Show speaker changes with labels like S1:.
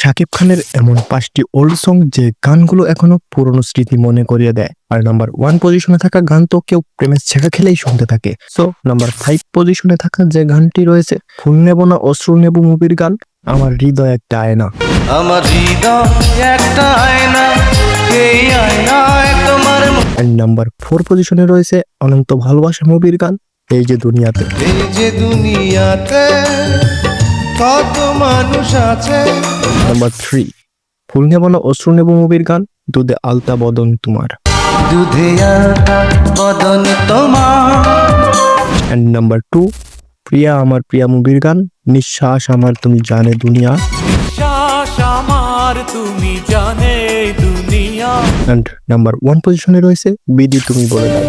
S1: শাকিব খানের এমন 5টি ওল্ড সং যে গানগুলো এখনো পুরনো স্মৃতি মনে করিয়ে দেয়। আর নাম্বার 1 পজিশনে থাকা গান তো কেউ প্রেমের ছেঁকা খেলেই শুনতে থাকে। সো নাম্বার 5 পজিশনে থাকা যে গানটি রয়েছে ফুল নেব না অশ্রু নেব মুভির গান আমার হৃদয় একটা আয়না।
S2: আমার হৃদয় একটা আয়না, এই আয়নায় তোমার
S1: এন্ড নাম্বার 4 পজিশনে রয়েছে অনন্ত ভালোবাসা মুভির গান এই যে দুনিয়াতে।
S2: এই যে দুনিয়াতে কত মানুষ আছে।
S1: নাম্বার 3 ফুল নেব না অশ্রু নেব মুভির গান দুধে আলতা বদন তোমার।
S2: দুধে আলতা বদন তোমার।
S1: এন্ড নাম্বার 2 প্রিয়া আমার প্রিয়া মুভির গান নিঃশ্বাস আমার তুমি জানে দুনিয়া।
S3: নিঃশ্বাস আমার তুমি জানে দুনিয়া।
S1: এন্ড নাম্বার 1 পজিশনে রয়েছে বিধি তুমি বলে দাও।